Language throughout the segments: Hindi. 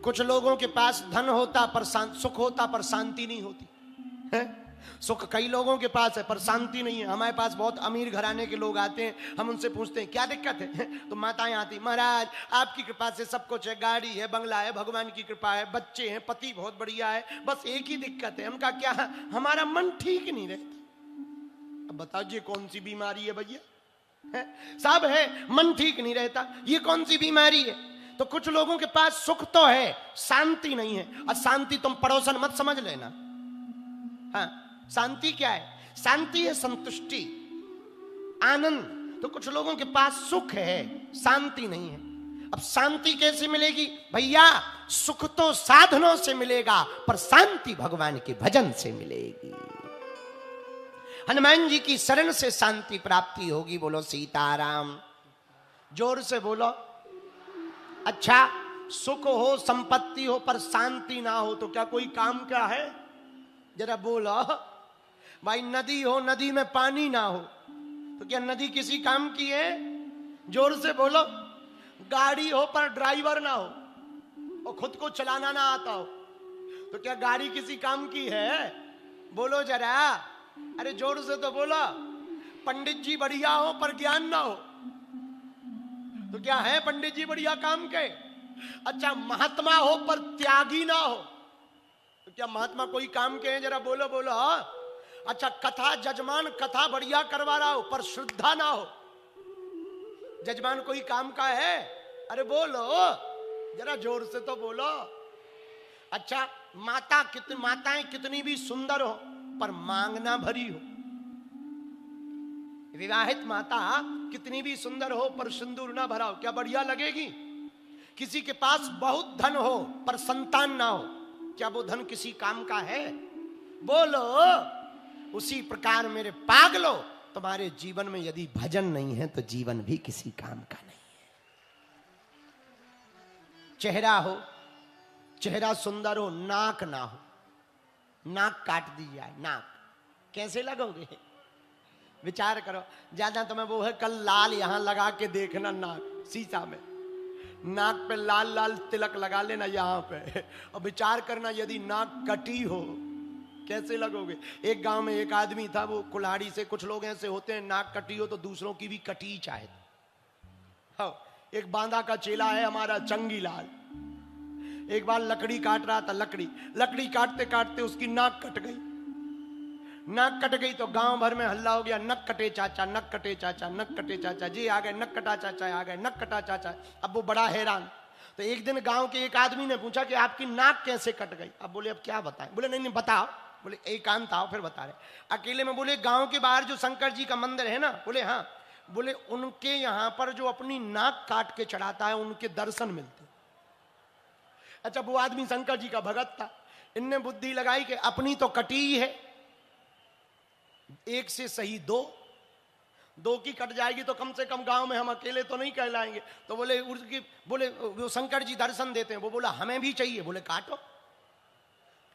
कुछ लोगों के पास धन होता पर सुख होता पर शांति नहीं होती है। सुख कई लोगों के पास है पर शांति नहीं है। हमारे पास बहुत अमीर घराने के लोग आते हैं, हम उनसे पूछते हैं क्या दिक्कत है, तो माताएं आती, महाराज आपकी कृपा से सब कुछ है, गाड़ी है, बंगला है, भगवान की कृपा है, बच्चे हैं, पति बहुत बढ़िया है, बस एक ही दिक्कत है। हमका क्या है, हमारा मन ठीक नहीं रहता। अब बताइए कौन सी बीमारी है भैया, सब है मन ठीक नहीं रहता, ये कौन सी बीमारी है। तो कुछ लोगों के पास सुख तो है, शांति नहीं है। और शांति तुम पड़ोसन मत समझ लेना। हाँ, शांति क्या है? शांति है संतुष्टि, आनंद। तो कुछ लोगों के पास सुख है, शांति नहीं है। अब शांति कैसे मिलेगी भैया? सुख तो साधनों से मिलेगा पर शांति भगवान के भजन से मिलेगी। हनुमान जी की शरण से शांति प्राप्ति होगी। बोलो सीताराम, जोर से बोलो। अच्छा, सुख हो, संपत्ति हो पर शांति ना हो तो क्या कोई काम का है? जरा बोलो भाई। नदी हो, नदी में पानी ना हो तो क्या नदी किसी काम की है? जोर से बोलो। गाड़ी हो पर ड्राइवर ना हो और खुद को चलाना ना आता हो तो क्या गाड़ी किसी काम की है? बोलो जरा, अरे जोर से तो बोलो। पंडित जी बढ़िया हो पर ज्ञान ना हो तो क्या है पंडित जी बढ़िया काम के? अच्छा, महात्मा हो पर त्यागी ना हो तो क्या महात्मा कोई काम के हैं? जरा बोलो बोलो। अच्छा, कथा जजमान कथा बढ़िया करवा रहा हो पर श्रद्धा ना हो, जजमान कोई काम का है? अरे बोलो जरा जोर से तो बोलो। अच्छा, माताएं कितनी भी सुंदर हो पर मांगना भरी हो। विवाहित माता कितनी भी सुंदर हो पर सिंदूर ना भरा हो, क्या बढ़िया लगेगी? किसी के पास बहुत धन हो पर संतान ना हो, क्या वो धन किसी काम का है? बोलो। उसी प्रकार मेरे पागलो, तुम्हारे जीवन में यदि भजन नहीं है तो जीवन भी किसी काम का नहीं है। चेहरा हो, चेहरा सुंदर हो, नाक ना हो, नाक काट दी जाए, नाक कैसे लगोगे? विचार करो। ज्यादा तुम्हें वो है, कल लाल यहां लगा के देखना, नाक शीशा में, नाक पे लाल लाल तिलक लगा लेना यहां पे, और विचार करना यदि नाक कटी हो कैसे लगोगे। एक गांव में एक आदमी था, वो कुल्हाड़ी से, कुछ लोग ऐसे होते हैं नाक कटी हो तो दूसरों की भी कटी चाहे। हाँ, एक बांदा का चेला है हमारा चंगी लाल, एक बार लकड़ी काट रहा था, लकड़ी काटते काटते उसकी नाक कट गई। नाक कट गई तो गांव भर में हल्ला हो गया, नक कटे चाचा, नक कटे चाचा, नक कटे चाचा जी आ गए, नक कटा चाचा आ गए, नक कटा चाचा। अब वो बड़ा हैरान। तो एक दिन गांव के एक आदमी ने पूछा कि आपकी नाक कैसे कट गई? अब बोले अब क्या बताएं? बोले नहीं बताओ। बोले एकांत आओ फिर बता रहे। अकेले में बोले गांव के बाहर जो शंकर जी का मंदिर है ना, बोले हाँ। बोले उनके यहां पर जो अपनी नाक काट के चढ़ाता है उनके दर्शन मिलते। अच्छा, वो आदमी शंकर जी का भगत था। इनने बुद्धि लगाई कि अपनी तो कटी ही है, एक से सही दो की कट जाएगी तो कम से कम गांव में हम अकेले तो नहीं कहलाएंगे। तो बोले वो शंकर जी दर्शन देते हैं। वो बोला हमें भी चाहिए। बोले काटो।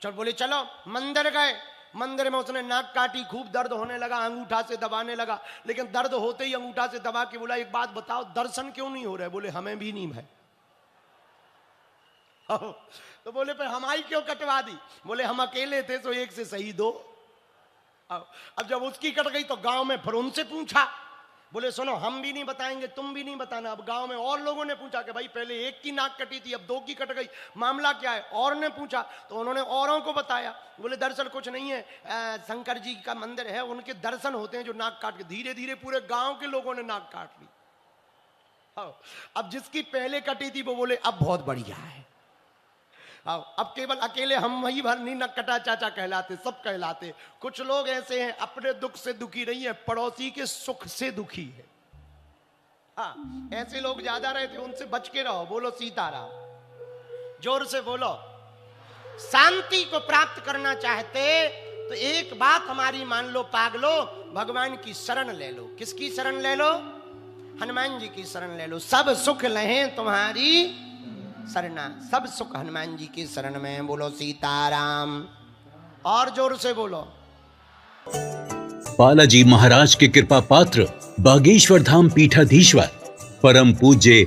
चल, बोले चलो। मंदिर गए, मंदिर में उसने नाक काटी, खूब दर्द होने लगा, अंगूठा से दबाने लगा। लेकिन दर्द होते ही अंगूठा से दबा के बोला एक बात बताओ, दर्शन क्यों नहीं हो रहे? बोले हमें भी नहीं भाई। तो बोले पर हमारी क्यों कटवा दी? बोले हम अकेले थे तो एक से सही दो। अब जब उसकी कट गई तो गांव में फिर उनसे पूछा। बोले सुनो, हम भी नहीं बताएंगे, तुम भी नहीं बताना। अब गांव में और लोगों ने पूछा कि भाई पहले एक की नाक कटी थी, अब दो की कट गई, मामला क्या है? और ने पूछा तो उन्होंने औरों को बताया। बोले दरअसल कुछ नहीं है, शंकर जी का मंदिर है, उनके दर्शन होते हैं जो नाक काट के। धीरे धीरे पूरे गांव के लोगों ने नाक काट ली। अब जिसकी पहले कटी थी वो बोले अब बहुत बढ़िया है। अब केवल अकेले हम वही भर नहीं नक कटा चाचा कहलाते, सब कहलाते। कुछ लोग ऐसे हैं अपने दुख से दुखी नहीं है, पड़ोसी के सुख से दुखी है। हाँ, ऐसे लोग ज्यादा रहते, उनसे बच के रहो। बोलो सीताराम, जोर से बोलो। शांति को प्राप्त करना चाहते तो एक बात हमारी मान लो पागलो, भगवान की शरण ले लो। किसकी शरण ले लो? हनुमान जी की शरण ले लो। सब सुख लहें तुम्हारी शरणा, सब सुख हनुमान जी की शरण में। बोलो सीताराम, और जोर से बोलो। बालाजी महाराज के कृपा पात्र बागेश्वर धाम पीठाधीश्वर परम पूज्य